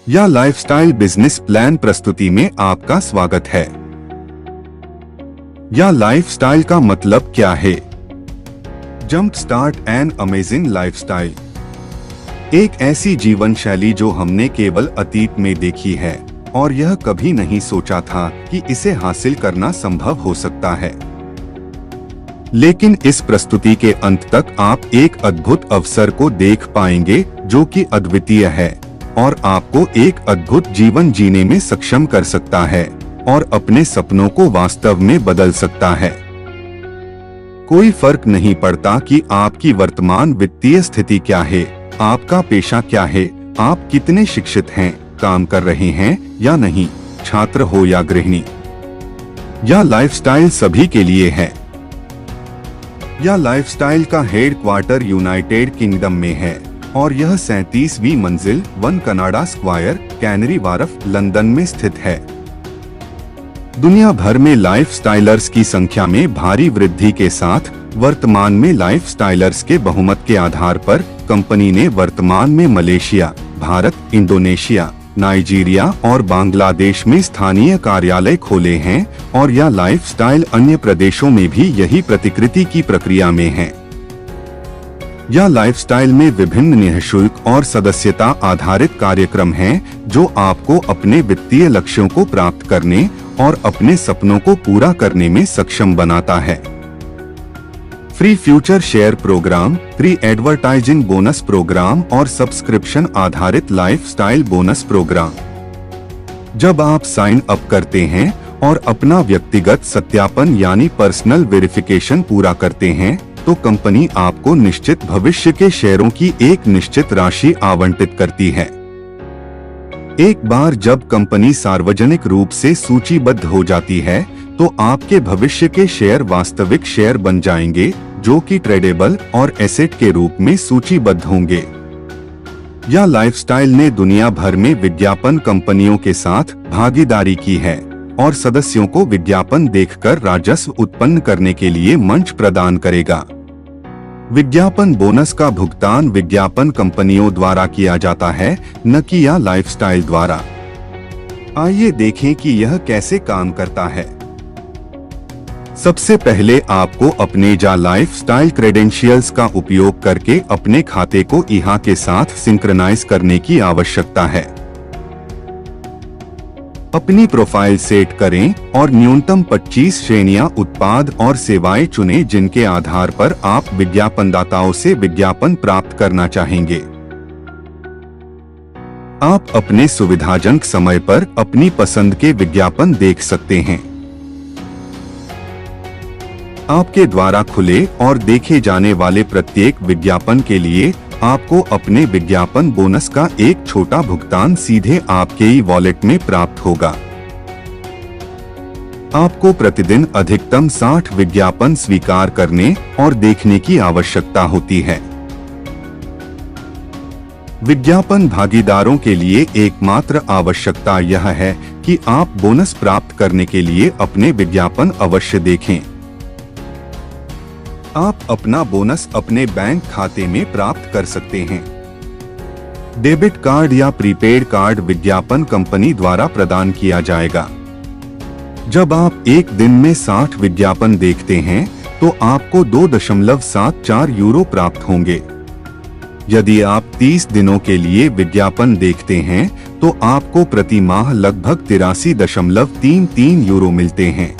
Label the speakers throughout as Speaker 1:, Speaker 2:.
Speaker 1: या lifestyle business plan प्रस्तुति में आपका स्वागत है। या लाइफस्टाइल का मतलब क्या है? Jump start an amazing lifestyle एक ऐसी जीवन शैली जो हमने केवल अतीत में देखी है और यह कभी नहीं सोचा था कि इसे हासिल करना संभव हो सकता है। लेकिन इस प्रस्तुति के अंत तक आप एक अद्भुत अवसर को देख पाएंगे जो कि अद्वितीय है और आपको एक अद्भुत जीवन जीने में सक्षम कर सकता है और अपने सपनों को वास्तव में बदल सकता है। कोई फर्क नहीं पड़ता कि आपकी वर्तमान वित्तीय स्थिति क्या है, आपका पेशा क्या है, आप कितने शिक्षित हैं, काम कर रहे हैं या नहीं, छात्र हो या गृहिणी। यह लाइफस्टाइल सभी के लिए है। यह लाइफस्टाइल का हेडक्वार्टर यूनाइटेड किंगडम में है और यह 37वीं मंजिल 1 Canada square, canary Wharf, London में स्थित है। दुनिया भर में लाइफस्टाइलर्स की संख्या में भारी वृद्धि के साथ वर्तमान में लाइफस्टाइलर्स के बहुमत के आधार पर कंपनी ने वर्तमान में मलेशिया, भारत, इंडोनेशिया, नाइजीरिया और बांग्लादेश में स्थानीय कार्यालय खोले हैं और यह लाइफस्टाइल अन्य प्रदेशों में भी यही प्रतिकृति की प्रक्रिया में है। यह लाइफस्टाइल में विभिन्न निःशुल्क और सदस्यता आधारित कार्यक्रम हैं जो आपको अपने वित्तीय लक्ष्यों को प्राप्त करने और अपने सपनों को पूरा करने में सक्षम बनाता है। Free future share programme, free advertising bonus programme और सब्सक्रिप्शन आधारित लाइफस्टाइल बोनस प्रोग्राम। जब आप साइन अप करते हैं और अपना व्यक्तिगत सत्यापन यानी पर्सनल वेरिफिकेशन पूरा करते हैं तो कंपनी आपको निश्चित भविष्य के शेयरों की एक निश्चित राशि आवंटित करती है। एक बार जब कंपनी सार्वजनिक रूप से सूचीबद्ध हो जाती है तो आपके भविष्य के शेयर वास्तविक शेयर बन जाएंगे जो कि ट्रेडेबल और एसेट के रूप में सूचीबद्ध होंगे। यह लाइफस्टाइल ने दुनिया भर में विज्ञापन कंपनियों के साथ भागीदारी की है और सदस्यों को विज्ञापन देखकर राजस्व उत्पन्न करने के लिए मंच प्रदान करेगा। विज्ञापन बोनस का भुगतान विज्ञापन कंपनियों द्वारा किया जाता है, न कि या लाइफस्टाइल द्वारा। आइए देखें कि यह कैसे काम करता है। सबसे पहले आपको अपने जा लाइफस्टाइल क्रेडेंशियल्स का उपयोग करके अपने खाते को इहा के साथ सिंक्रनाइज करने की आवश्यकता है। अपनी प्रोफाइल सेट करें और न्यूनतम 25 श्रेणियां उत्पाद और सेवाएं चुनें जिनके आधार पर आप विज्ञापनदाताओं से विज्ञापन प्राप्त करना चाहेंगे। आप अपने सुविधाजनक समय पर अपनी पसंद के विज्ञापन देख सकते हैं। आपके द्वारा खुले और देखे जाने वाले प्रत्येक विज्ञापन के लिए आपको अपने विज्ञापन बोनस का एक छोटा भुगतान सीधे आपके ही वॉलेट में प्राप्त होगा। आपको प्रतिदिन अधिकतम 60 विज्ञापन स्वीकार करने और देखने की आवश्यकता होती है। विज्ञापन भागीदारों के लिए एकमात्र आवश्यकता यह है कि आप बोनस प्राप्त करने के लिए अपने विज्ञापन अवश्य देखें। आप अपना बोनस अपने बैंक खाते में प्राप्त कर सकते हैं। डेबिट कार्ड या प्रीपेड कार्ड विज्ञापन कंपनी द्वारा प्रदान किया जाएगा। जब आप एक दिन में 60 विज्ञापन देखते हैं तो आपको 2.74 यूरो प्राप्त होंगे। यदि आप 30 दिनों के लिए विज्ञापन देखते हैं तो आपको प्रति माह लगभग 83.33 यूरो मिलते हैं।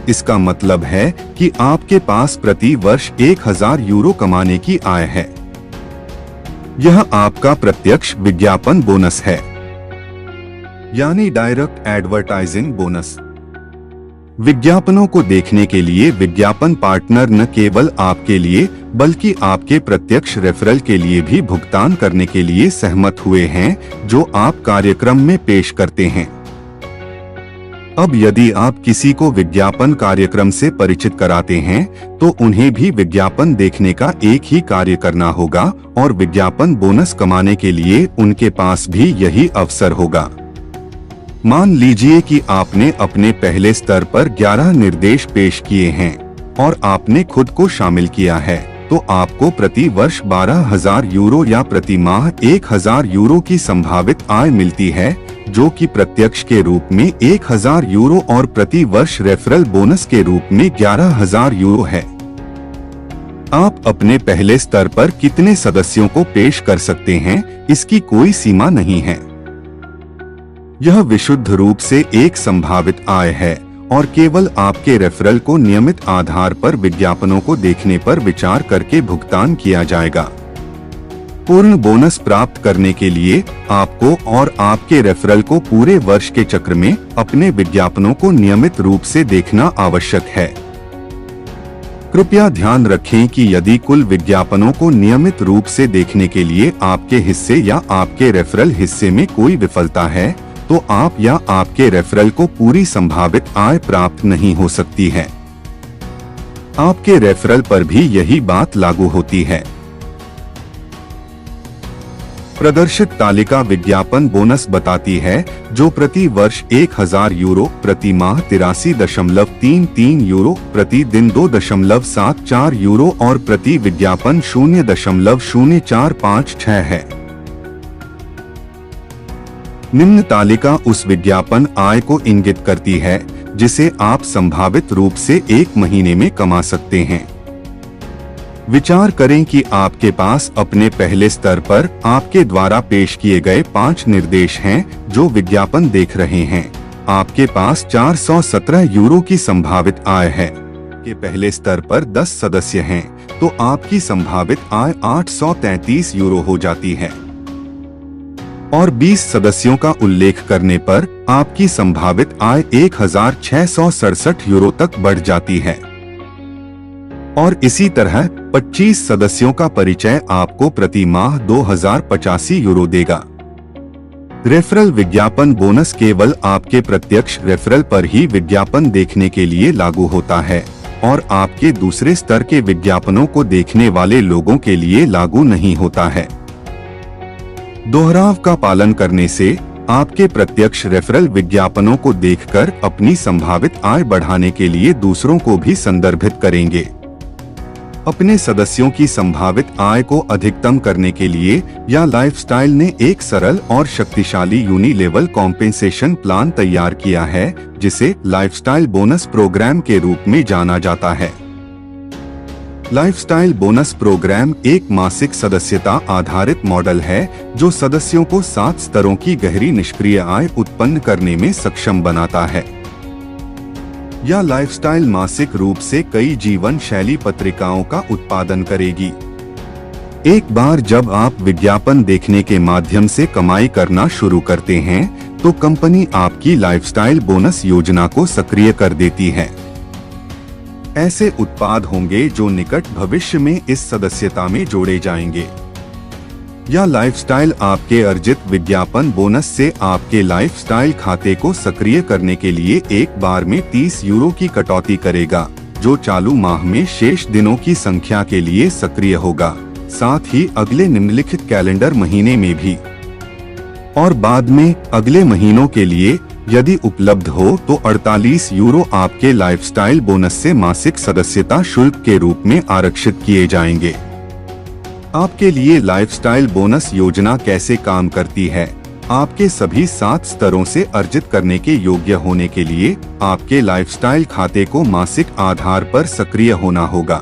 Speaker 1: इसका मतलब है कि आपके पास प्रति वर्ष 1000 यूरो कमाने की आय है। यह आपका प्रत्यक्ष विज्ञापन बोनस है, यानी डायरेक्ट एडवर्टाइजिंग बोनस। विज्ञापनों को देखने के लिए विज्ञापन पार्टनर न केवल आपके लिए बल्कि आपके प्रत्यक्ष रेफरल के लिए भी भुगतान करने के लिए सहमत हुए हैं जो आप कार्यक्रम में पेश करते हैं। अब यदि आप किसी को विज्ञापन कार्यक्रम से परिचित कराते हैं तो उन्हें भी विज्ञापन देखने का एक ही कार्य करना होगा और विज्ञापन बोनस कमाने के लिए उनके पास भी यही अवसर होगा। मान लीजिए कि आपने अपने पहले स्तर पर 11 निर्देश पेश किए हैं और आपने खुद को शामिल किया है तो आपको प्रति वर्ष 12,000 यूरो या प्रति माह 1,000 यूरो की संभावित आय मिलती है, जो कि प्रत्यक्ष के रूप में 1,000 यूरो और प्रति वर्ष रेफरल बोनस के रूप में 11,000 यूरो है। आप अपने पहले स्तर पर कितने सदस्यों को पेश कर सकते हैं, इसकी कोई सीमा नहीं है। यह विशुद्ध रूप से एक संभावित आय है और केवल आपके रेफरल को नियमित आधार पर विज्ञापनों को देखने पर विचार करके भुगतान किया जाएगा। पूर्ण बोनस प्राप्त करने के लिए आपको और आपके रेफरल को पूरे वर्ष के चक्र में अपने विज्ञापनों को नियमित रूप से देखना आवश्यक है। कृपया ध्यान रखें कि यदि कुल विज्ञापनों को नियमित रूप से देखने के लिए आपके हिस्से या आपके रेफरल हिस्से में कोई विफलता है, तो आप या आपके रेफरल को पूरी संभावित आय प्राप्त नहीं हो सकती है। आपके रेफरल पर भी यही बात लागू होती है। प्रदर्शित तालिका विज्ञापन बोनस बताती है, जो प्रति वर्ष 1,000 यूरो, प्रति माह 83.33 यूरो, प्रति दिन 2.74 यूरो और प्रति विज्ञापन 0.0456 है। निम्न तालिका उस विज्ञापन आय को इंगित करती है जिसे आप संभावित रूप से एक महीने में कमा सकते हैं। विचार करें कि आपके पास अपने पहले स्तर पर आपके द्वारा पेश किए गए 5 निर्देश हैं जो विज्ञापन देख रहे हैं। आपके पास 417 यूरो की संभावित आय है। के पहले स्तर पर 10 सदस्य हैं, तो आपकी संभावित आय 833 यूरो हो जाती है और 20 सदस्यों का उल्लेख करने पर आपकी संभावित आय 1,667 यूरो तक बढ़ जाती है। और इसी तरह 25 सदस्यों का परिचय आपको प्रति माह 2,085 यूरो देगा। रेफरल विज्ञापन बोनस केवल आपके प्रत्यक्ष रेफरल पर ही विज्ञापन देखने के लिए लागू होता है और आपके दूसरे स्तर के विज्ञापनों को देखने वाले लोगों के लिए लागू नहीं होता है। दोहराव का पालन करने से आपके प्रत्यक्ष रेफरल विज्ञापनों को देखकर अपनी संभावित आय बढ़ाने के लिए दूसरों को भी संदर्भित करेंगे। अपने सदस्यों की संभावित आय को अधिकतम करने के लिए या लाइफस्टाइल ने एक सरल और शक्तिशाली यूनी लेवल कॉम्पेंसेशन प्लान तैयार किया है, जिसे लाइफस्टाइल बोनस प्रोग्राम के रूप में जाना जाता है। लाइफस्टाइल बोनस प्रोग्राम एक मासिक सदस्यता आधारित मॉडल है जो सदस्यों को 7 स्तरों की गहरी निष्क्रिय आय उत्पन्न करने में सक्षम बनाता है। यह लाइफस्टाइल मासिक रूप से कई जीवन शैली पत्रिकाओं का उत्पादन करेगी। एक बार जब आप विज्ञापन देखने के माध्यम से कमाई करना शुरू करते हैं, तो कंपनी आपकी लाइफस्टाइल बोनस योजना को सक्रिय कर देती है। ऐसे उत्पाद होंगे जो निकट भविष्य में इस सदस्यता में जोड़े जाएंगे। यह लाइफस्टाइल आपके अर्जित विज्ञापन बोनस से आपके लाइफस्टाइल खाते को सक्रिय करने के लिए एक बार में 30 यूरो की कटौती करेगा, जो चालू माह में शेष दिनों की संख्या के लिए सक्रिय होगा, साथ ही अगले निम्नलिखित कैलेंडर महीने में भी, और बाद में अगले महीनों के लिए यदि उपलब्ध हो तो 48 यूरो आपके लाइफस्टाइल बोनस से मासिक सदस्यता शुल्क के रूप में आरक्षित किए जाएंगे। आपके लिए लाइफस्टाइल बोनस योजना कैसे काम करती है? आपके सभी 7 स्तरों से अर्जित करने के योग्य होने के लिए आपके लाइफस्टाइल खाते को मासिक आधार पर सक्रिय होना होगा।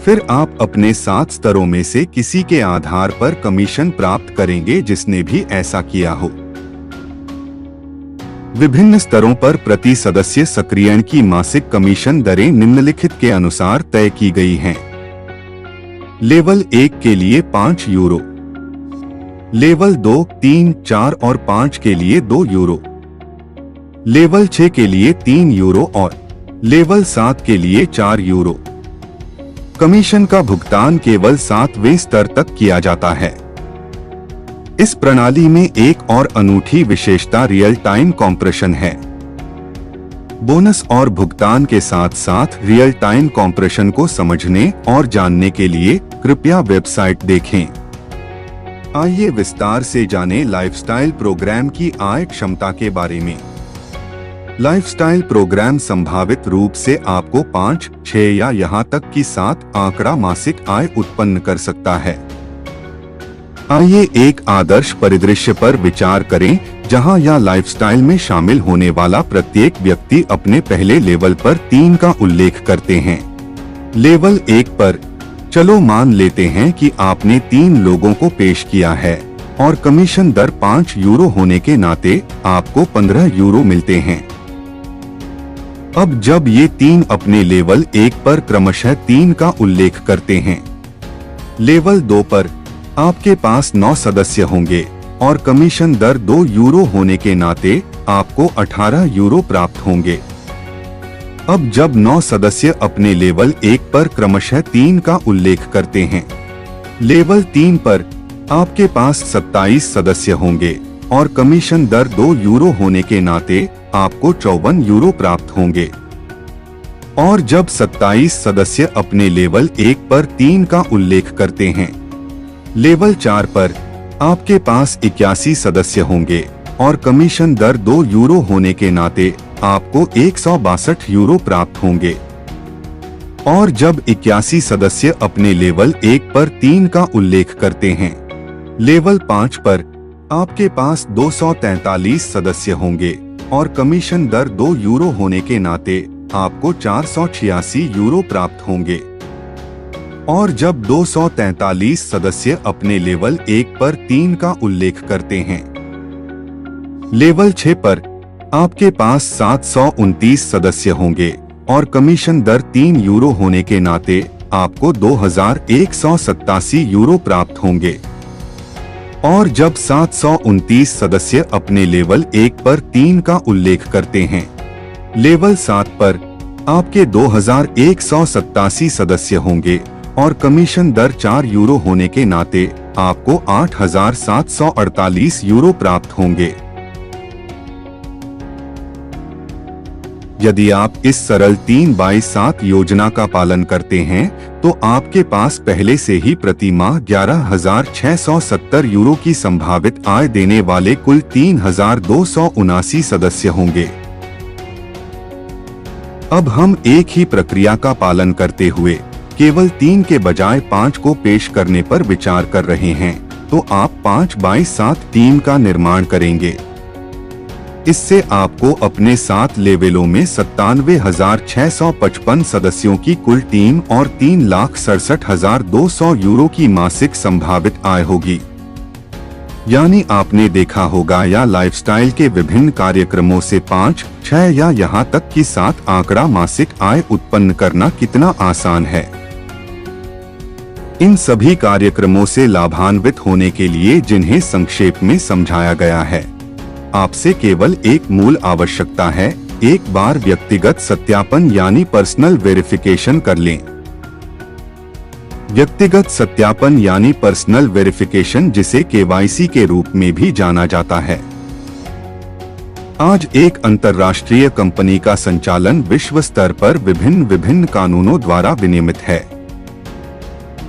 Speaker 1: फिर आप अपने 7 स्तरों में से किसी के आधार पर कमीशन प्राप्त करेंगे जिसने भी ऐसा किया हो। विभिन्न स्तरों पर प्रति सदस्य सक्रियण की मासिक कमीशन दरें निम्नलिखित के अनुसार तय की गई हैं। लेवल 1 के लिए 5 यूरो, लेवल 2, 3, 4 और 5 के लिए 2 यूरो, लेवल 6 के लिए 3 यूरो और लेवल 7 के लिए 4 यूरो। कमीशन का भुगतान केवल 7वें स्तर तक किया जाता है। इस प्रणाली में एक और अनूठी विशेषता रियल टाइम कॉम्प्रेशन है। बोनस और भुगतान के साथ साथ रियल टाइम कॉम्प्रेशन को समझने और जानने के लिए कृपया वेबसाइट देखें। आइए विस्तार से जानें लाइफस्टाइल प्रोग्राम की आय क्षमता के बारे में। लाइफस्टाइल प्रोग्राम संभावित रूप से आपको 5, 6 या यहाँ तक कि 7 आंकड़ा मासिक आय उत्पन्न कर सकता है। आइए एक आदर्श परिदृश्य पर विचार करें जहां यह लाइफस्टाइल में शामिल होने वाला प्रत्येक व्यक्ति अपने पहले लेवल पर 3 का उल्लेख करते हैं। लेवल 1 पर चलो मान लेते हैं कि आपने 3 लोगों को पेश किया है और कमीशन दर 5 यूरो होने के नाते आपको 15 यूरो मिलते हैं। अब जब ये 3 अपने लेवल 1 पर क्रमशः 3 का उल्लेख करते हैं, लेवल 2 पर आपके पास 9 सदस्य होंगे और कमीशन दर 2 यूरो होने के नाते आपको 18 यूरो प्राप्त होंगे। अब जब 9 सदस्य अपने लेवल 1 पर क्रमशः 3 का उल्लेख करते हैं, लेवल 3 पर आपके पास 27 सदस्य होंगे और कमीशन दर 2 यूरो होने के नाते आपको 54 यूरो प्राप्त होंगे। और जब 27 सदस्य अपने लेवल 1 पर 3 का उल्लेख करते हैं, लेवल 4 पर आपके पास 81 सदस्य होंगे और कमीशन दर 2 यूरो होने के नाते आपको 162 यूरो प्राप्त होंगे। और जब 81 सदस्य अपने लेवल 1 पर 3 का उल्लेख करते हैं, लेवल 5 पर आपके पास 243 सदस्य होंगे और कमीशन दर 2 यूरो होने के नाते आपको 486 यूरो प्राप्त होंगे। और जब 243 सदस्य अपने लेवल 1 पर 3 का उल्लेख करते हैं, लेवल 6 पर आपके पास 729 सदस्य होंगे और कमीशन दर 3 यूरो होने के नाते आपको 2187 यूरो प्राप्त होंगे। और जब 729 सदस्य अपने लेवल 1 पर 3 का उल्लेख करते हैं, लेवल 7 पर आपके 2187 सदस्य होंगे और कमीशन दर 4 यूरो होने के नाते आपको 8748 यूरो प्राप्त होंगे। यदि आप इस सरल 3/7 योजना का पालन करते हैं तो आपके पास पहले से ही प्रति माह 11,670 यूरो की संभावित आय देने वाले कुल 3,279 सदस्य होंगे। अब हम एक ही प्रक्रिया का पालन करते हुए केवल 3 के बजाय 5 को पेश करने पर विचार कर रहे हैं, तो आप 5/7 टीम का निर्माण करेंगे। इससे आपको अपने 7 लेवलों में 97,655 सदस्यों की कुल टीम और 3,67,200 यूरो की मासिक संभावित आय होगी। यानी आपने देखा होगा या लाइफस्टाइल के विभिन्न कार्यक्रमों से 5, 6 या यहाँ तक कि 7 आंकड़ा मासिक आय उत्पन्न करना कितना आसान है। इन सभी कार्यक्रमों से लाभान्वित होने के लिए जिन्हें संक्षेप में समझाया गया है, आपसे केवल एक मूल आवश्यकता है, एक बार व्यक्तिगत सत्यापन यानी पर्सनल वेरिफिकेशन कर लें। व्यक्तिगत सत्यापन यानी पर्सनल वेरिफिकेशन, जिसे केवाईसी के रूप में भी जाना जाता है, आज एक अंतर्राष्ट्रीय कंपनी का संचालन विश्व स्तर पर विभिन्न कानूनों द्वारा विनियमित है।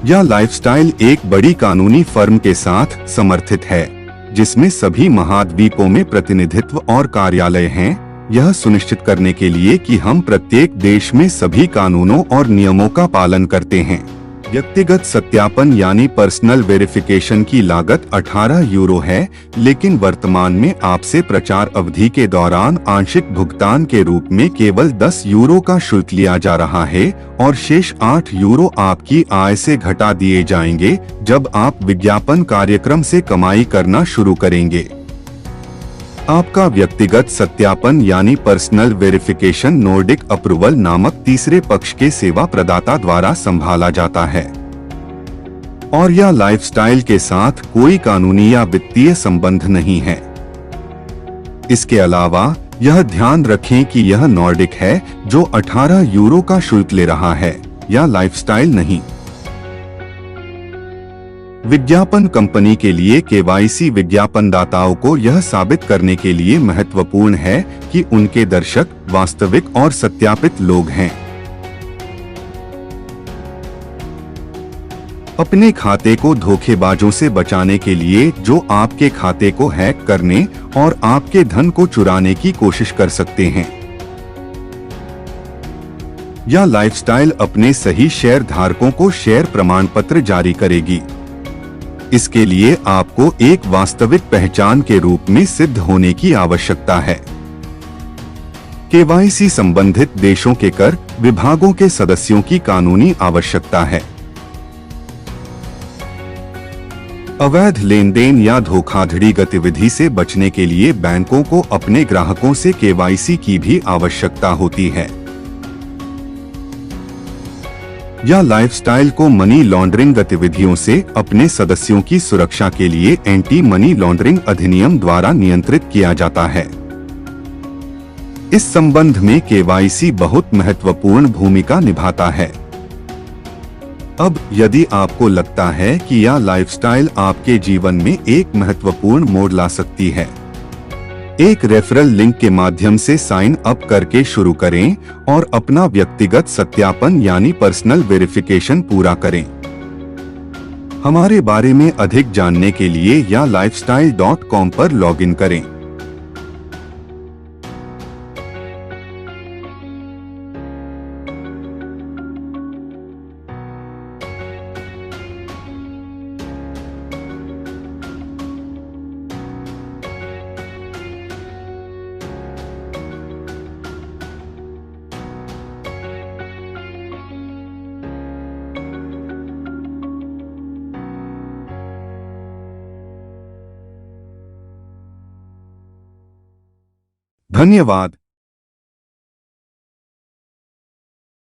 Speaker 1: यह लाइफस्टाइल एक बड़ी कानूनी फर्म के साथ समर्थित है जिसमें सभी महाद्वीपों में प्रतिनिधित्व और कार्यालय हैं, यह सुनिश्चित करने के लिए कि हम प्रत्येक देश में सभी कानूनों और नियमों का पालन करते हैं। व्यक्तिगत सत्यापन यानी पर्सनल वेरिफिकेशन की लागत 18 यूरो है, लेकिन वर्तमान में आपसे प्रचार अवधि के दौरान आंशिक भुगतान के रूप में केवल 10 यूरो का शुल्क लिया जा रहा है और शेष 8 यूरो आपकी आय से घटा दिए जाएंगे जब आप विज्ञापन कार्यक्रम से कमाई करना शुरू करेंगे। आपका व्यक्तिगत सत्यापन यानी पर्सनल वेरिफिकेशन नॉर्डिक अप्रूवल नामक तीसरे पक्ष के सेवा प्रदाता द्वारा संभाला जाता है और यह लाइफस्टाइल के साथ कोई कानूनी या वित्तीय संबंध नहीं है। इसके अलावा यह ध्यान रखें कि यह नॉर्डिक है जो 18 यूरो का शुल्क ले रहा है, या लाइफस्टाइल नहीं। विज्ञापन कंपनी के लिए केवाईसी विज्ञापनदाताओं को यह साबित करने के लिए महत्वपूर्ण है कि उनके दर्शक वास्तविक और सत्यापित लोग हैं। अपने खाते को धोखेबाजों से बचाने के लिए जो आपके खाते को हैक करने और आपके धन को चुराने की कोशिश कर सकते हैं। या लाइफस्टाइल अपने सही शेयर धारकों को शेयर प्रमाण पत्र जारी करेगी। इसके लिए आपको एक वास्तविक पहचान के रूप में सिद्ध होने की आवश्यकता है। केवाईसी संबंधित देशों के कर विभागों के सदस्यों की कानूनी आवश्यकता है। अवैध लेन देन या धोखाधड़ी गतिविधि से बचने के लिए बैंकों को अपने ग्राहकों से केवाईसी की भी आवश्यकता होती है। या लाइफस्टाइल को मनी लॉन्ड्रिंग गतिविधियों से अपने सदस्यों की सुरक्षा के लिए एंटी मनी लॉन्ड्रिंग अधिनियम द्वारा नियंत्रित किया जाता है। इस संबंध में केवाईसी बहुत महत्वपूर्ण भूमिका निभाता है। अब यदि आपको लगता है कि यह लाइफस्टाइल आपके जीवन में एक महत्वपूर्ण मोड़ ला सकती है, एक रेफरल लिंक के माध्यम से साइन अप करके शुरू करें और अपना व्यक्तिगत सत्यापन यानी पर्सनल वेरिफिकेशन पूरा करें। हमारे बारे में अधिक जानने के लिए या lifestyle.com पर लॉगिन करें। धन्यवाद।